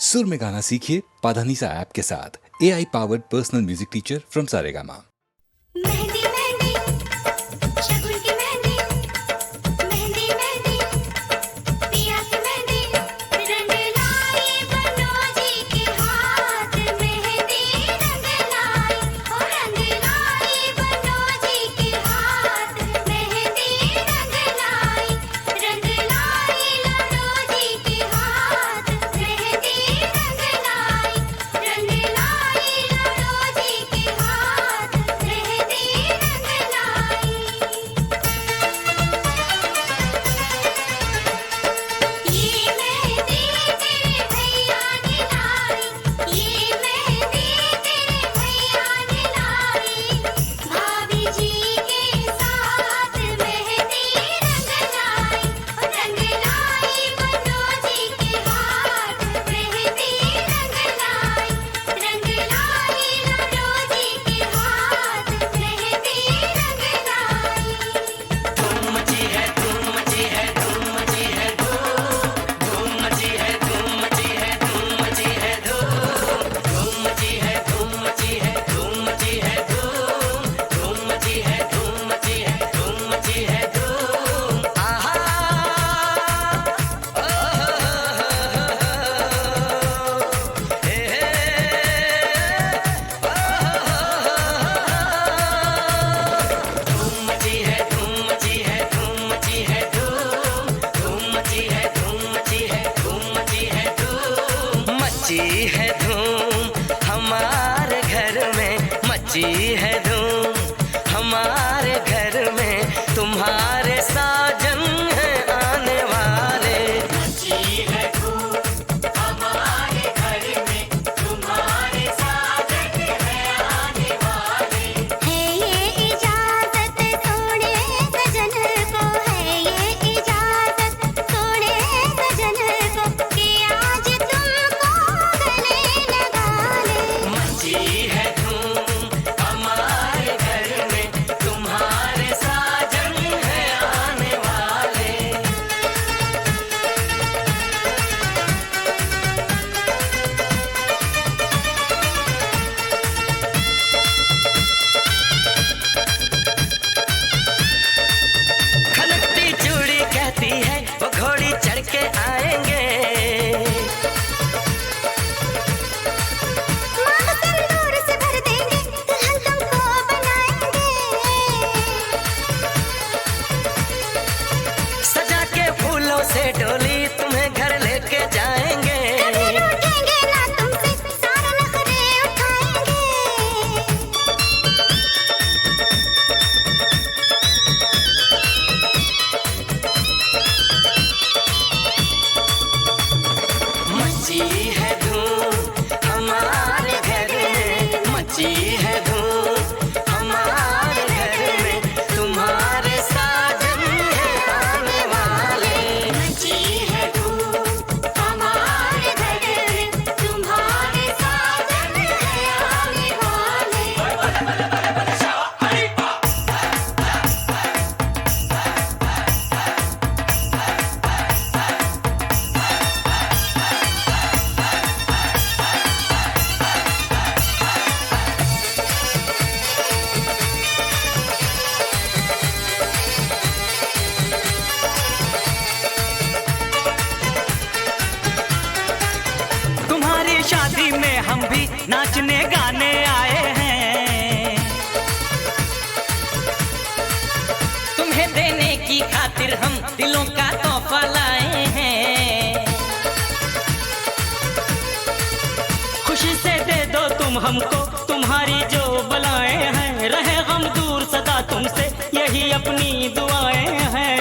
सुर में गाना सीखिए पाधानीसा ऐप के साथ। AI powered personal music teacher from Saregama. Mehndi mehndi शगुन की मेहंदी, मेहंदी मेहंदी पिया की मेहंदी, रंग लाई बनोजी के हाथ, मेहंदी रंग लाई, ओ रंग लाई बनोजी के हाथ, मेहंदी रंग लाई, रंग लाई लड़ोजी के हाथ, मेहंदी रंग लाई, रंग लाई लड़ोजी के हाथ, मेहंदी रंग लाई। ये मेहंदी तेरे भैया ने लाई, ये मेहंदी तेरे भैया ने लाई, भाभी जी के साथ मेहंदी रंग लाई, रंग लाई बनोजी के हाथ, मेहंदी रंग लाई, रंग लाई लड़ोजी के हाथ, मेहंदी रंग लाई। मची है धूम हमारे घर में, मची है धूम हमारे घर में, तुम्हारे साजन है आने वाले। मची है धूम हमारे घर में, तुम्हारे साजन है आने वाले। है ये इजाजत सोने सजन को, है ये इजाजत सोने सजन को, कि आज तुमको गले लगा ले। मची है धूम हमारे घर में, तुम्हारे साजन है आने वाले। खनकती चूड़ी कहती है वो घोड़ी चढ़ के आएंगे। मांग सिंदूर से भर देंगे, दुल्हन तुमको बनाएंगे। सजा के फूलों से डोली तुम्हें घर लेके जाएंगे। कभी रूठेंगे ना तुमसे, सारे नखरे उठाएंगे। मची है धूम हमारे घर में, मची है धूम हमारे घर में, तुम्हारे साजन है आने वाले। मची है धूम हमारे घर में, तुम्हारे साजन है आने वाले। तुम्हारी शादी में हम भी नाचने गाने आए हैं, तुम्हें देने की खातिर हम दिलों का तोहफा लाए हैं। खुशी से दे दो तुम हमको तुम्हारी जो बलाएं हैं, रहे गम दूर सदा तुमसे यही अपनी दुआएं हैं।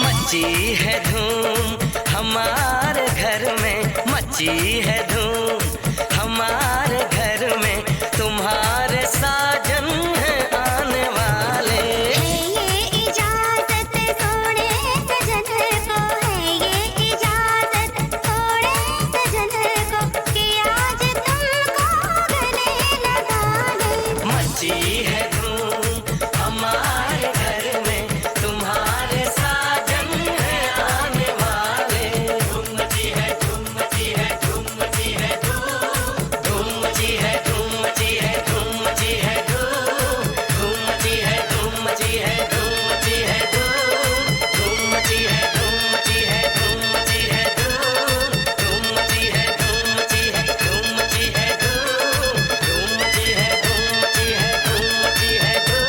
मची है धूम हमारे घर में, मची है धूम हमारे घर में, तुम्हारे साजन है आने वाले। है ये इजाजत सोने सजन को, है ये इजाजत सोने सजन को, कि आज तुमको गले लगा ले। मची मची है धूम हमारे घर में, तुम्हारे साजन है आने वाले। धूम मची है, धूम मची है, धूम मची है धूम, धूम मची है, धूम मची है, धूम मची है धूम, धूम मची है, धूम मची है, धूम मची है धूम, धूम मची है, धूम मची है, धूम मची है धूम, धूम मची है, धूम मची है, धूम मची है धूम, धूम मची है, धूम मची है, धूम मची है धूम।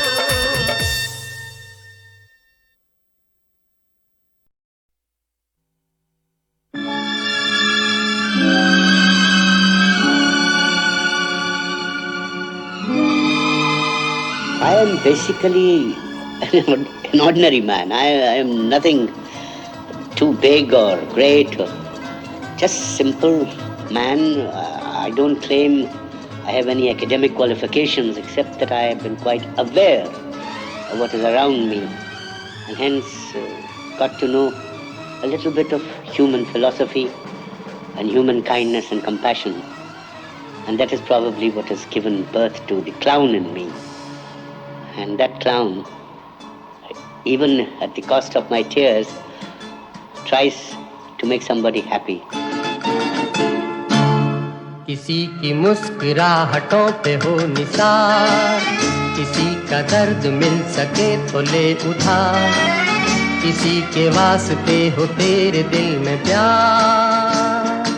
I am basically an ordinary man. I am nothing too big or great. Just simple man. I don't claim I have any academic qualifications except that I have been quite aware of what is around me and hence got to know a little bit of human philosophy and human kindness and compassion. And that is probably what has given birth to the clown in me. And that clown, even at the cost of my tears, tries to make somebody happy. किसी की मुस्कुराहटों पे हो निसार, किसी का दर्द मिल सके तो ले उधार, किसी के वास्ते हो तेरे दिल में प्यार,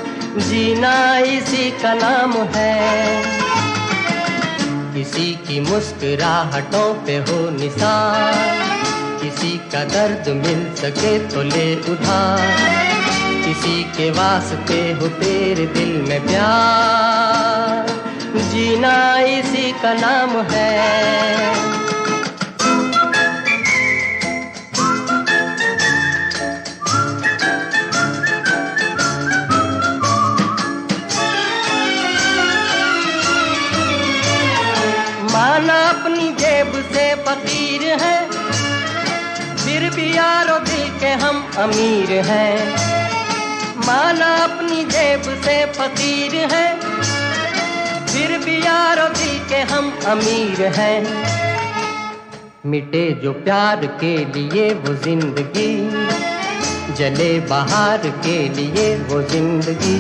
जीना इसी का नाम है। किसी की मुस्कुराहटों पे हो निसार, किसी का दर्द मिल सके तो ले उधार, किसी के वास्ते हो तेरे दिल में प्यार, जीना इसी का नाम है। माना अपनी जेब से फकीर है, फिर भी यारो दिल के हम अमीर हैं। माना अपनी जेब से फकीर है, फिर भी यारो दिल के हम अमीर हैं। मिटे जो प्यार के लिए वो जिंदगी, जले बहार के लिए वो जिंदगी,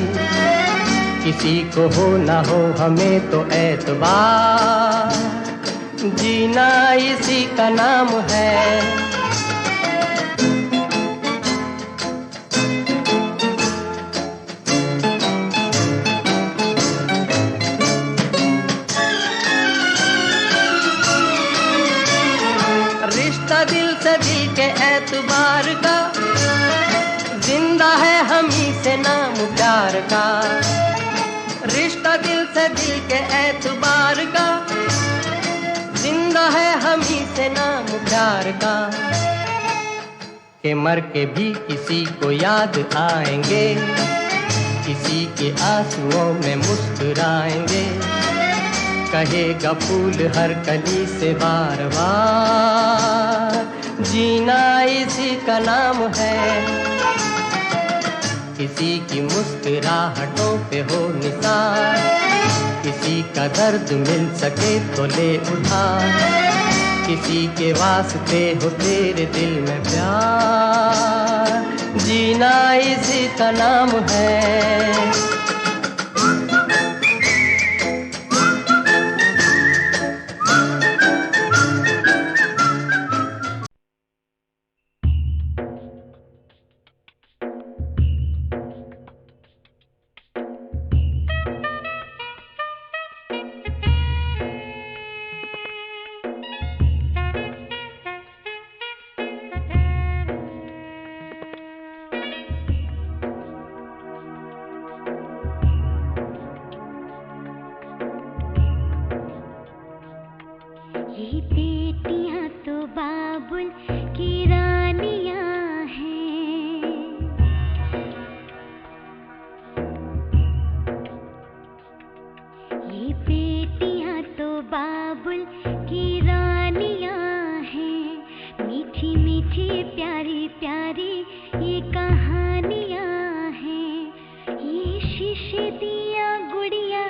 किसी को हो ना हो हमें तो एतबार, जीना इसी का नाम है। रिश्ता दिल से दिल के एतबार का, जिंदा है हम ही से नाम प्यार का। रिश्ता दिल से दिल के एतबार का, जिंदा है हम ही से नाम प्यार का। के मर के भी किसी को याद आएंगे, किसी के आंसुओं में मुस्कुराएंगे, कहेगा फूल हर कली से बार बार, जीना इसी का नाम है। किसी की मुस्कुराहटों पे हो निसार, किसी का दर्द मिल सके तो ले उधार, किसी के वास्ते हो तेरे दिल में प्यार, जीना इसी का नाम है। ये बेटियां तो बाबुल की रानियां हैं, ये बेटियां तो बाबुल की रानियां हैं, मीठी मीठी प्यारी प्यारी ये कहानियां हैं, ये शीशे दिया गुड़िया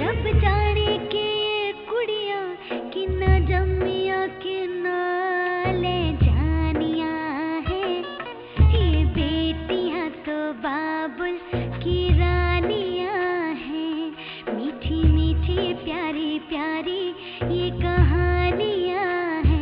रब जाने के कुड़िया किन ये कहानियाँ हैं।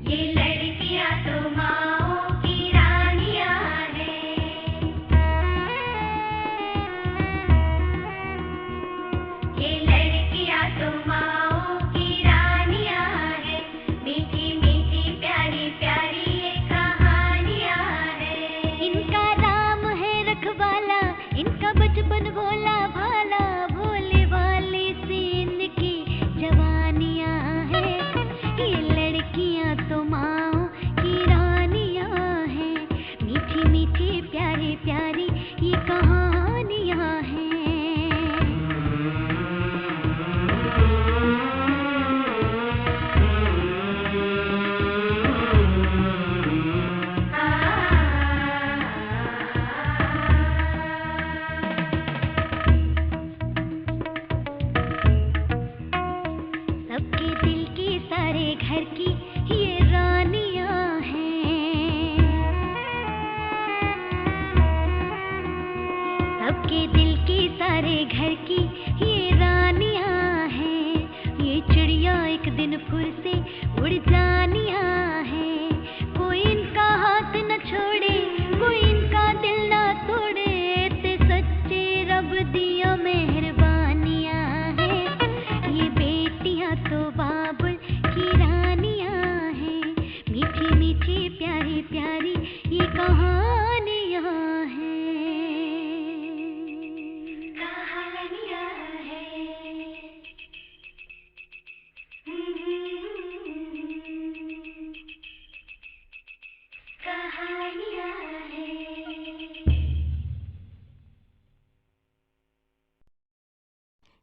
ये लड़कियाँ तो माँओं की रानियाँ हैं। ये लड़कियाँ तो माँओं की रानियाँ हैं। मीठी मीठी प्यारी प्यारी ये कहानियाँ हैं। इनका राम है रखवाला, इनका बचपन भोला भाला, भोले वाले से इनकी जवानियाँ हैं। ये लड़कियाँ तो माँओं की रानियाँ हैं। मीठी मीठी प्यारी प्यारी ये कहानियाँ हैं। सबके दिल की सारे घर की ये रानियाँ हैं। सबके दिल की सारे घर की ये रानियाँ हैं। ये चिड़िया एक दिन फिर से उड़ जानियाँ हैं। कोई इनका हाथ न छोड़े, कोई इनका दिल न तोड़े, ते सच्चे रब दिया मेहरबानियाँ हैं। ये बेटियाँ तो बाबुल की रानियाँ हैं। मीठी मीठी प्यारी प्यारी ये कहानियाँ हैं। कहानियाँ हैं। कहानियाँ हैं।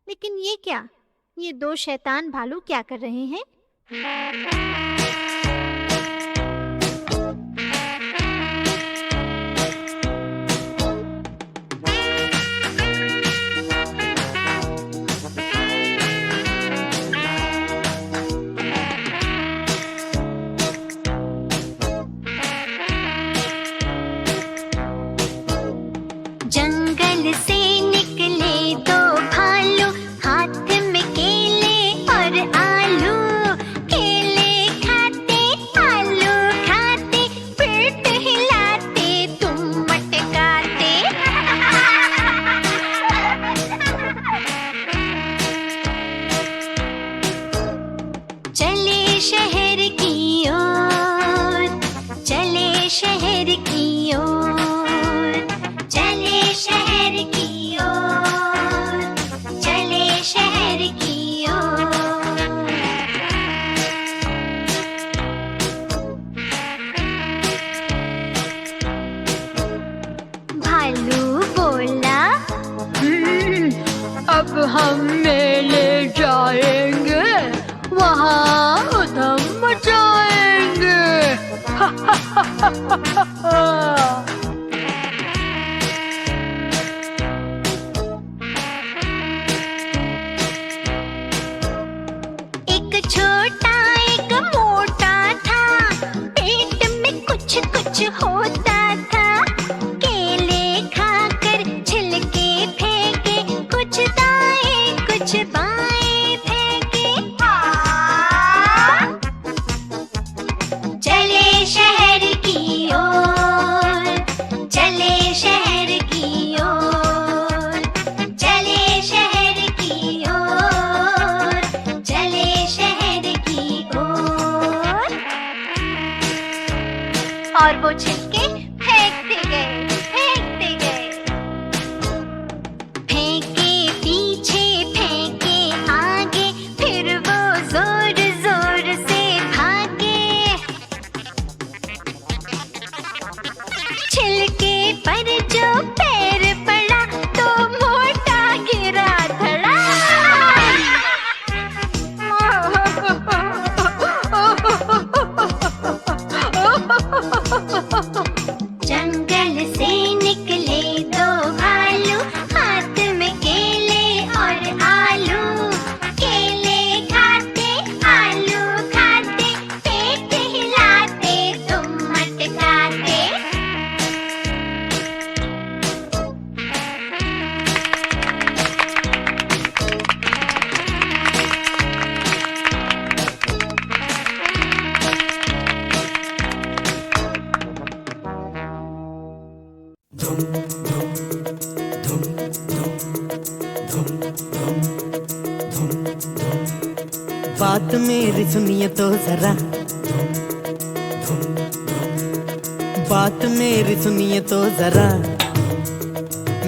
लेकिन ये क्या, ये दो शैतान भालू क्या कर रहे हैं? जंगल से निकले दो भालू, हाथ में केले और आलू। केले खाते आलू खाते, पेट हिलाते तुम मटकाते। चले शहर की ओर, चले शहर की ओर, चले शहर की ओर, चले शहर की ओर। भालू बोला, अब हम मेले जाएंगे, वहाँ उधम मचाएंगे। एक छोटा एक मोटा था, पेट में कुछ कुछ होता था। केले खाकर छिलके फेंके, कुछ दाएं कुछ बाएं फेंके। चले शहर की ओर, बात मेरी सुनिए तो जरा, बात मेरी सुनिए तो जरा,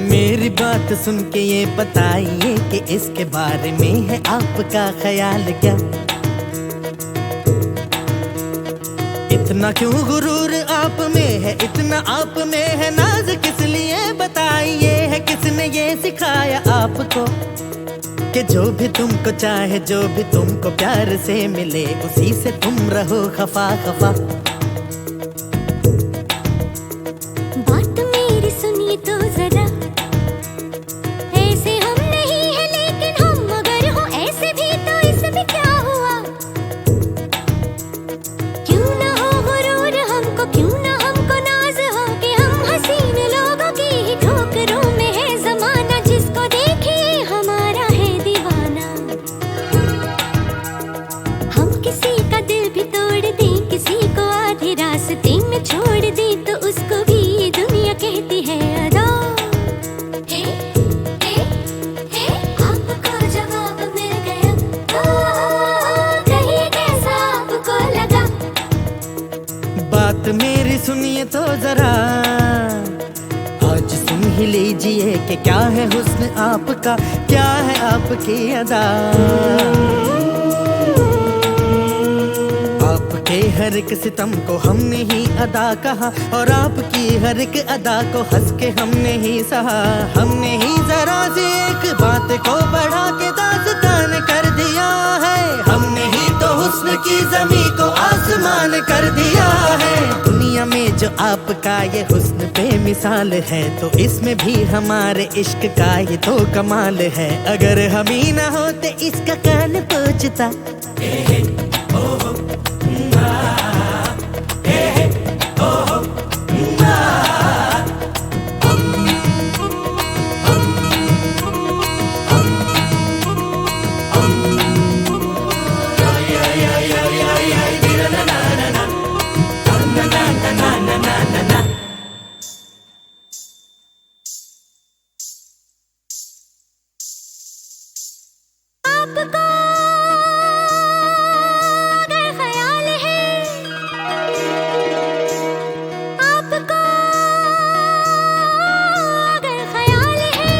मेरी बात सुन के ये बताइए कि इसके बारे में है आपका ख्याल क्या। इतना क्यों गुरूर आप में है, इतना आप में है नाज किस लिए बताइए, है किसने ये सिखाया आपको कि जो भी तुमको चाहे, जो भी तुमको प्यार से मिले, उसी से तुम रहो खफा खफा। बात मेरी सुनिए तो जरा, ऐसे हम नहीं है लेकिन हम अगर हो ऐसे भी तो इसमें क्या हुआ। क्यों ना हो गुरूर हमको, क्यों ना हमको नाज हो कि हम हसीन लोगों की ही ठोकरों में है जमाना, जिसको देखिए हमारा है दीवाना। हम किसी का दिल भी तोड़ दें, किसी को आधे रास्ते में छोड़ दें, तो उसको भी ये दुनिया कहती है अदा। हे, हे, हे, आपको जवाब मिल गया, कहिए कैसा आपको लगा। बात मेरी सुनिए तो जरा, आज सुन ही लीजिए कि क्या है हुस्न आपका, क्या है आपकी अदा। आपके हर एक सितम को हमने ही अदा कहा, और आपकी हर एक अदा को हंस के हमने ही सहा। हमने ही जरा सी एक बात को बढ़ा के दास्तान कर दिया है, हमने ही तो हुस्न की ज़मीं को आसमान कर दिया है। दुनिया में जो आपका ये हुस्न बेमिसाल है, तो इसमें भी हमारे इश्क का ये तो कमाल है। अगर हम ही ना होते इसका कान पूछता, आपको अगर ख्याल है, आपको अगर ख्याल है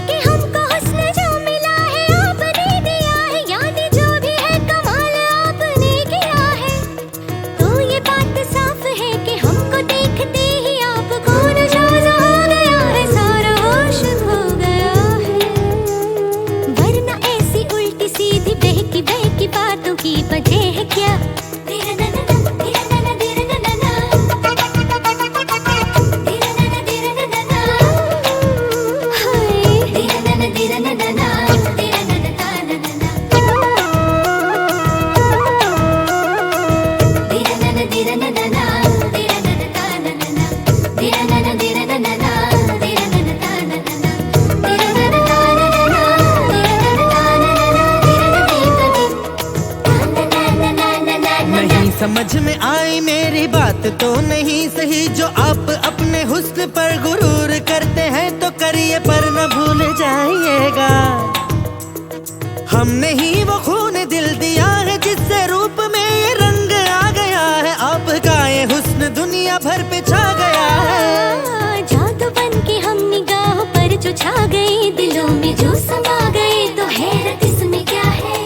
कि हमको हुस्न जो मिला है आपने दिया है, यानी जो भी है कमाल आपने किया है, तो ये बात साफ है कि हमको देखते ही आपको नशा हो गया है, सारा होश खो गया है। वरना ऐसी उल्टी सीधी बहकी बातों की वजह है क्या। नहीं समझ में आई मेरी बात तो नहीं सही, जो आप अपने हुस्न पर गुरूर करते हैं तो करिए पर न भूल जाइएगा। हमने ही वो खून दिल दिया है जिससे रूप में ये रंग आ गया है, आपका ये हुस्न दुनिया भर पे छा गया है। जादू बन के हम निगाहों पर जो छा गए, दिलों में जो समा गए, तो हैरत इसमें क्या है।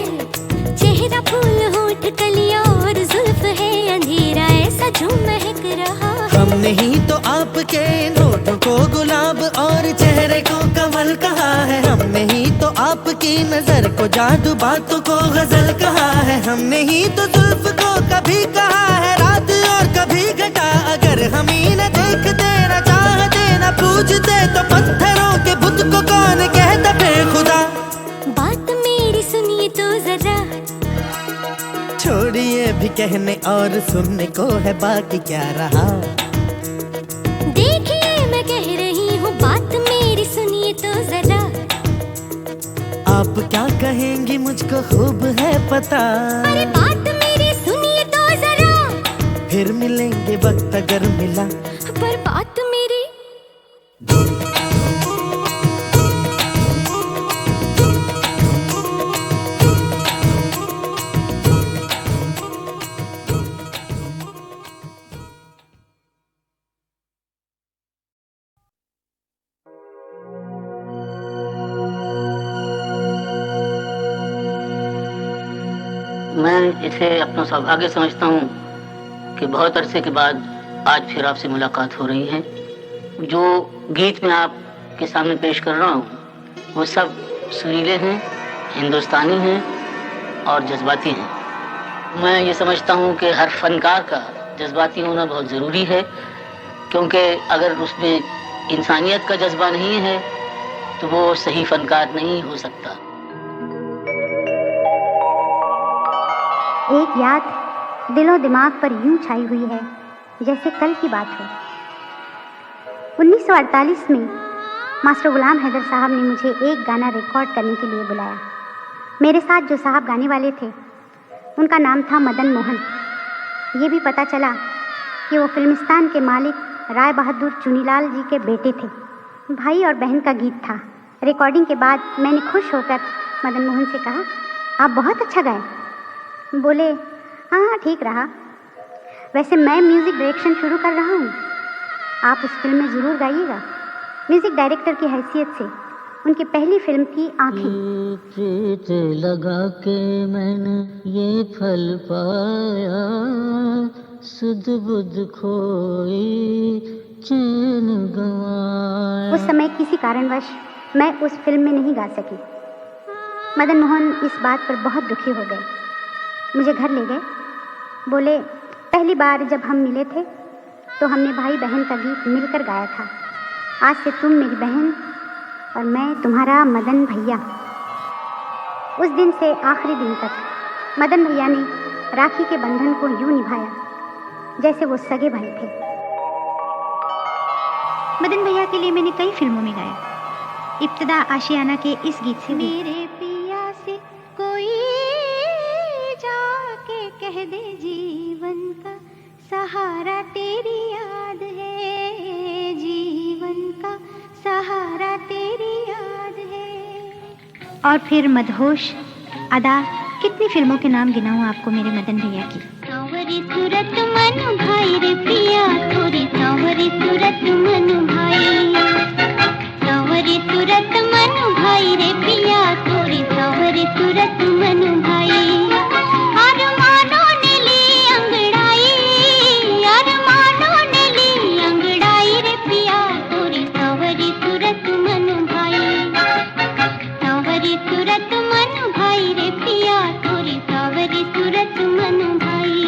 चेहरा फूल होठ कलियां और जुल्फ है अंधेरा ऐसा जो महक रहा है। हमने ही तो आपके नोटों को गुलाब और चेहरे को कमल कहा है, हमने ही तो आपकी नजर को जादू, बातों को गजल कहा है। हमने ही तो जुल्फ को कभी कहा है रात और कभी घटा, अगर हम ही न देखते न चाहते न पूछते, तो पत्थरों के बुत को कौन कहता बेखुदा। बात मेरी सुनिए तो जरा, छोड़िए भी कहने और सुनने को है, बाकी क्या रहा। देखिए मैं कह रही हूँ बात मेरी सुनिए तो जरा। आप क्या कहेंगी मुझको खूब है पता, अरे बात मेरी सुनिए तो जरा। फिर मिलेंगे वक्त अगर मिला, पर बात मेरी मैं इसे अपना सौभाग्य समझता हूँ कि बहुत अरसे के बाद आज फिर आपसे मुलाकात हो रही है। जो गीत मैं आपके सामने पेश कर रहा हूँ वो सब सुरीले हैं, हिंदुस्तानी हैं और जज्बाती हैं। मैं ये समझता हूँ कि हर फनकार का जज्बाती होना बहुत ज़रूरी है, क्योंकि अगर उसमें इंसानियत का जज्बा नहीं है तो वो सही फनकार नहीं हो सकता। एक याद दिलो दिमाग पर यूं छाई हुई है जैसे कल की बात हो। 1948 में मास्टर गुलाम हैदर साहब ने मुझे एक गाना रिकॉर्ड करने के लिए बुलाया। मेरे साथ जो साहब गाने वाले थे उनका नाम था मदन मोहन। ये भी पता चला कि वो फिल्मिस्तान के मालिक राय बहादुर चुनीलाल जी के बेटे थे। भाई और बहन का गीत था। रिकॉर्डिंग के बाद मैंने खुश होकर मदन मोहन से कहा, आप बहुत अच्छा गाए। बोले, हाँ ठीक रहा। वैसे मैं म्यूज़िक डायरेक्शन शुरू कर रहा हूँ, आप उस फिल्म में ज़रूर गाइएगा। म्यूज़िक डायरेक्टर की हैसियत से उनकी पहली फिल्म थी आँखें। प्रीत लगा के मैंने ये फल पाया, सुध बुध खोई चैन गंवाया। उस समय किसी कारणवश मैं उस फिल्म में नहीं गा सकी। मदन मोहन इस बात पर बहुत दुखी हो गए। मुझे घर ले गए। बोले, पहली बार जब हम मिले थे तो हमने भाई बहन का गीत मिलकर गाया था। आज से तुम मेरी बहन और मैं तुम्हारा मदन भैया। उस दिन से आखिरी दिन तक मदन भैया ने राखी के बंधन को यूं निभाया जैसे वो सगे भाई थे। मदन भैया के लिए मैंने कई फिल्मों में गाया। इब्तिदा आशियाना के इस गीत से। मेरे पिया से कोई जाके कह दे, जीवन का सहारा तेरी याद है, जीवन का सहारा तेरी याद है। और फिर मदहोश, अदा, कितनी फिल्मों के नाम गिनाऊं आपको मेरे मदन भैया की। सांवरी सूरत मन भाई रे पिया, थोड़ी सांवरी सूरत मन भाई, सांवरी सूरत मन भाई रे पिया, थोड़ी सांवरी सूरत मन भाई। अरमानों ने ली अंगड़ाई, अरमानों ने ली अंगड़ाई रे पिया, थोड़ी सांवरी सूरत मन भाई, सांवरी सूरत मन भाई रे पिया, थोड़ी सांवरी सूरत मन भाई।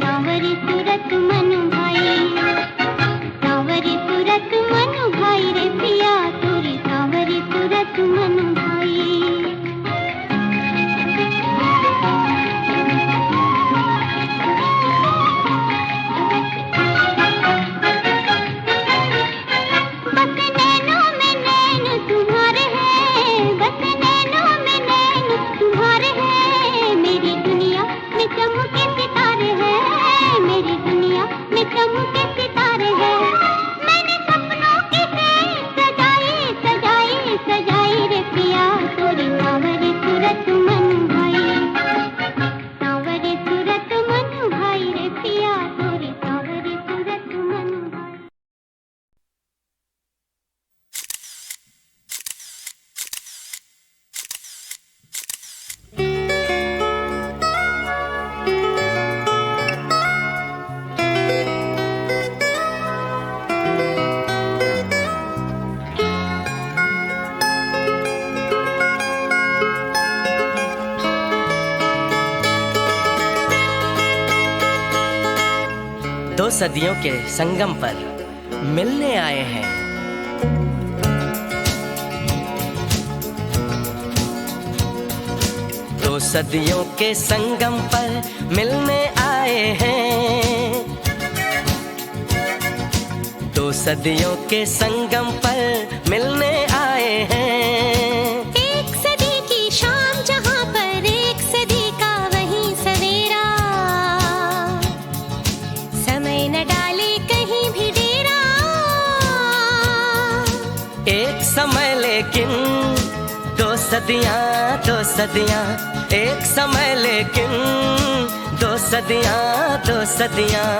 सांवरी दो सदियों के संगम पर मिलने आए हैं। दो सदियों के संगम पर मिलने आए हैं। दो सदियों के संगम पर मिलने आए हैं। एक सदी की शाम जहां पर एक सदी का वही सवेरा, समय न डाले कहीं भी डेरा। एक समय लेकिन दो सदियां, दो सदियां, एक समय लेकिन दो सदियां, दो सदियां।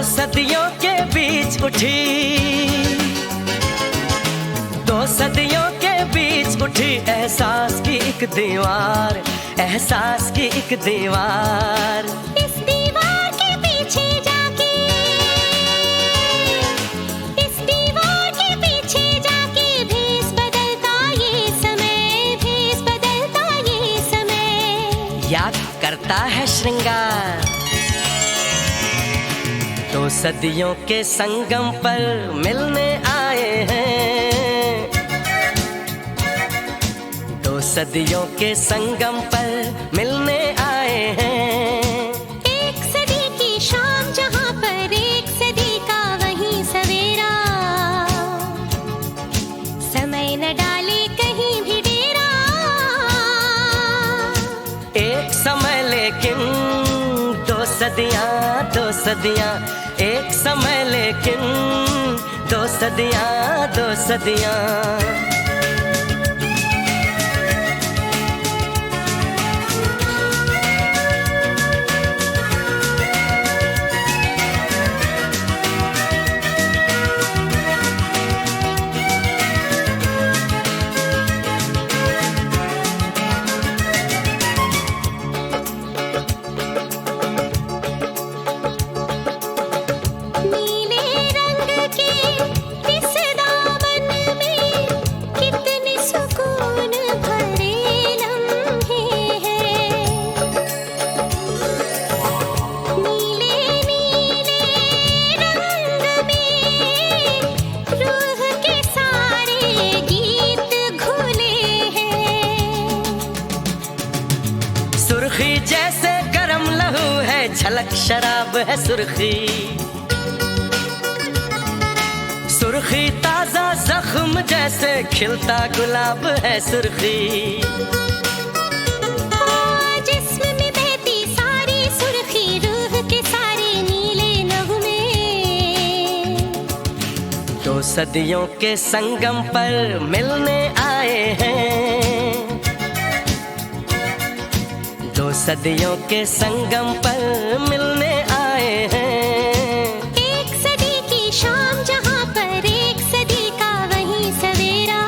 सदियों के बीच उठी, दो सदियों के बीच उठी एहसास की एक दीवार, एहसास की एक दीवार। इस दीवार के पीछे जाके, इस दीवार के पीछे जाके भेस बदलता ये समय, भेस बदलता ये समय। याद करता है श्रृंगार। दो सदियों के संगम पर मिलने आए हैं। दो सदियों के संगम पर मिलने आए हैं। एक सदी की शाम जहां पर एक सदी का वही सवेरा, समय न डाले कहीं भी डेरा। एक समय लेकिन दो सदियां, दो सदियां, एक समय लेकिन दो सदियां, दो सदियां। सुर्खी जैसे गरम लहू है, झलक शराब है सुर्खी। सुर्खी ताजा जख्म जैसे खिलता गुलाब है सुर्खी। जिस्म में बहती सारी सुर्खी, रूह के सारे नीले नगमे। दो सदियों के संगम पर मिलने आए हैं। दो सदियों के संगम पर मिलने आए हैं। एक सदी की शाम जहां पर एक सदी का वही सवेरा,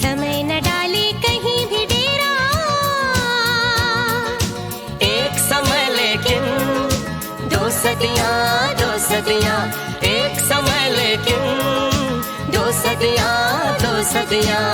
समय न डाले कहीं भी डेरा। एक समय लेकिन दो सदियां, दो सदियां, एक समय लेकिन दो सदियां, दो सदियां।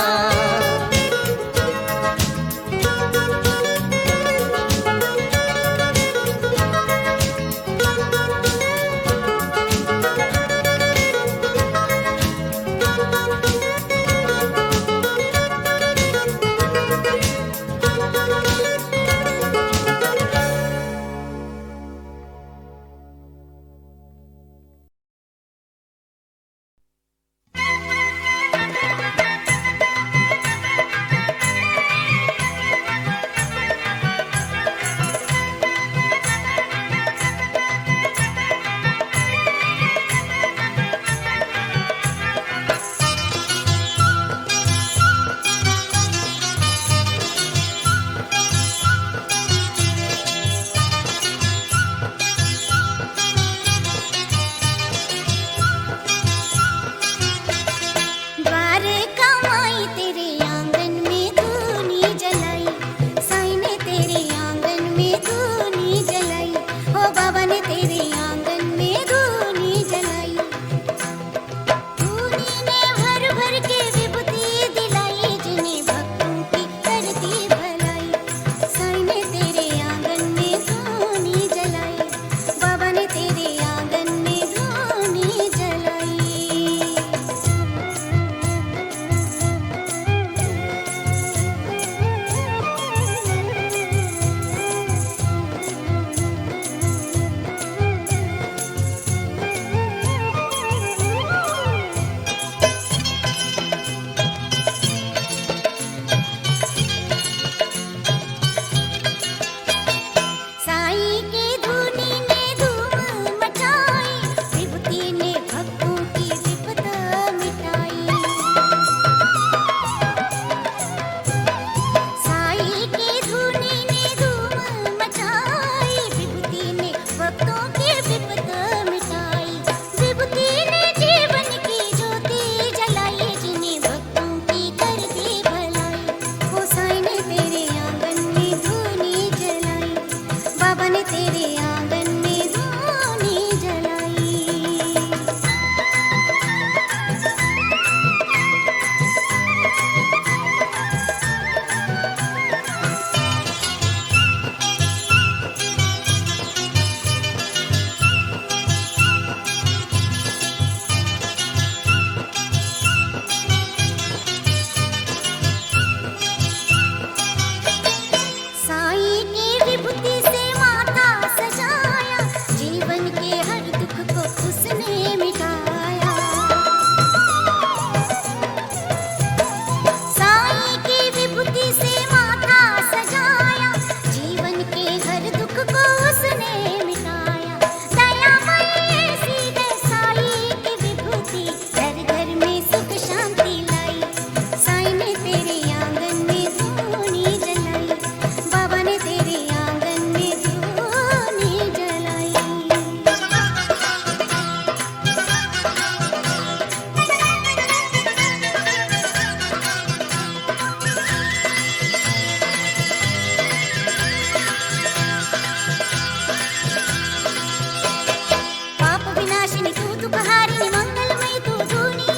दुखहारी मंगलमय तू धूनी,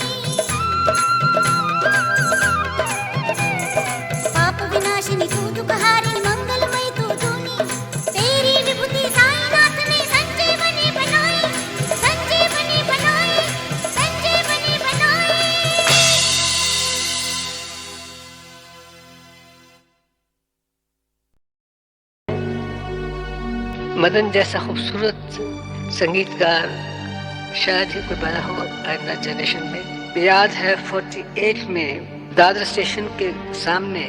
पाप विनाशिनी तू दुखहारी मंगलमय तू धूनी, तेरी विभूति साईनाथ ने संजीवनी बनाई, संजीवनी बनाई, संजीवनी बनाई। मदन जैसा खूबसूरत संगीतकार शायद ही कोई बना हो आइंदा जनरेशन में। याद है 48 में दादर स्टेशन के सामने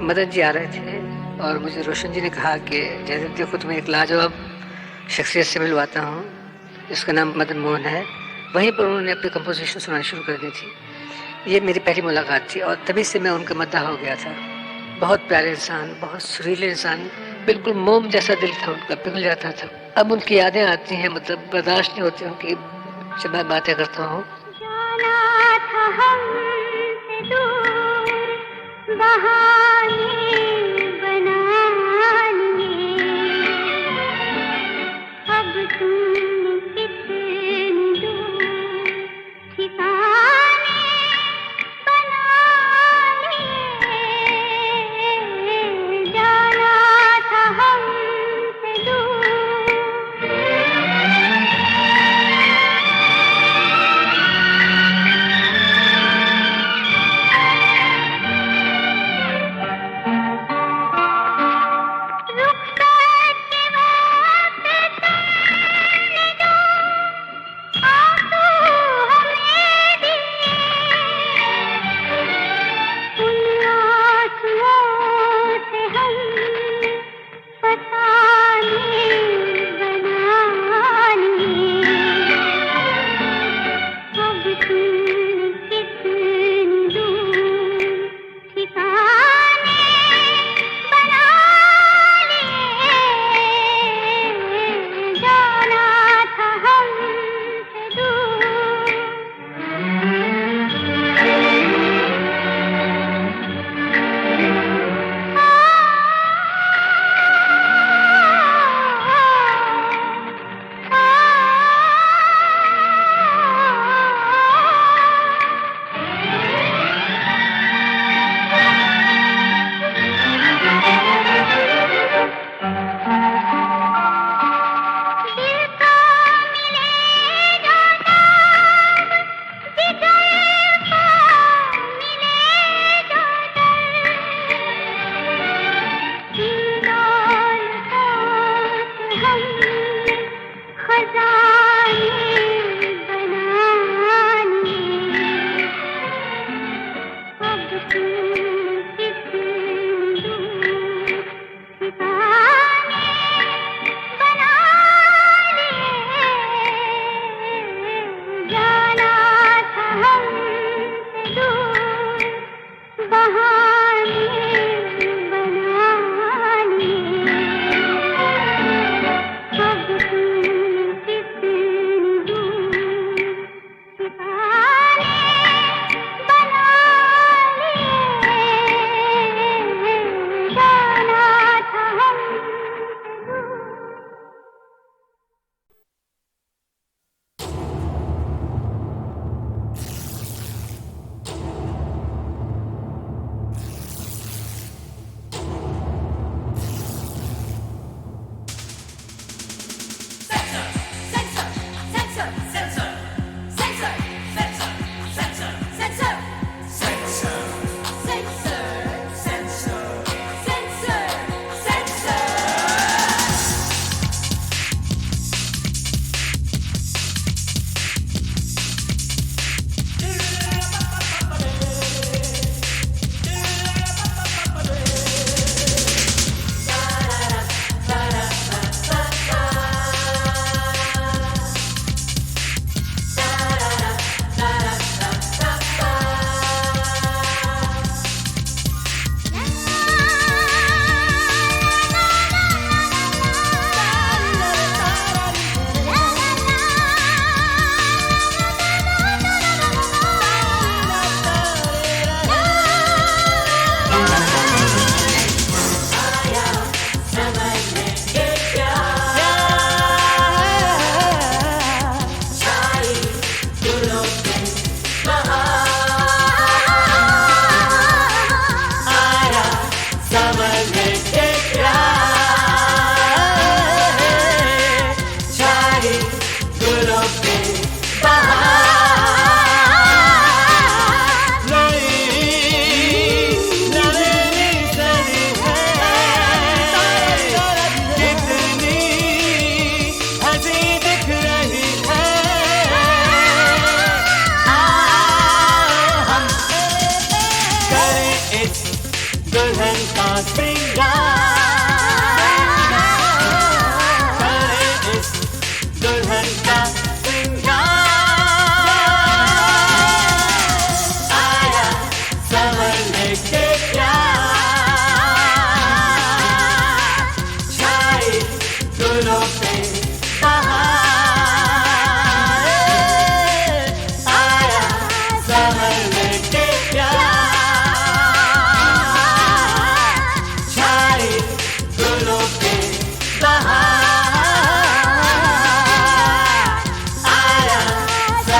मदन जी आ रहे थे और मुझे रोशन जी ने कहा कि जैसे देखो तुम्हें एक लाजवाब शख्सियत से मिलवाता हूँ, जिसका नाम मदन मोहन है। वहीं पर उन्होंने अपनी कंपोजिशन सुनानी शुरू कर दी थी। ये मेरी पहली मुलाकात थी और तभी से मैं उनका मद्दाह हो गया था। बहुत प्यारे इंसान, बहुत सुरीले इंसान, बिल्कुल मोम जैसा दिल था उनका, पिघल जाता था। अब उनकी यादें आती हैं, मतलब बर्दाश्त नहीं होती उनकी जब मैं बातें करता हूँ। जाना था हमसे दूर, बहाने बना लिए, अब तुमने कितनी दूर ठिकाने बना लिए, जाना था हमसे दूर।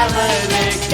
सावरे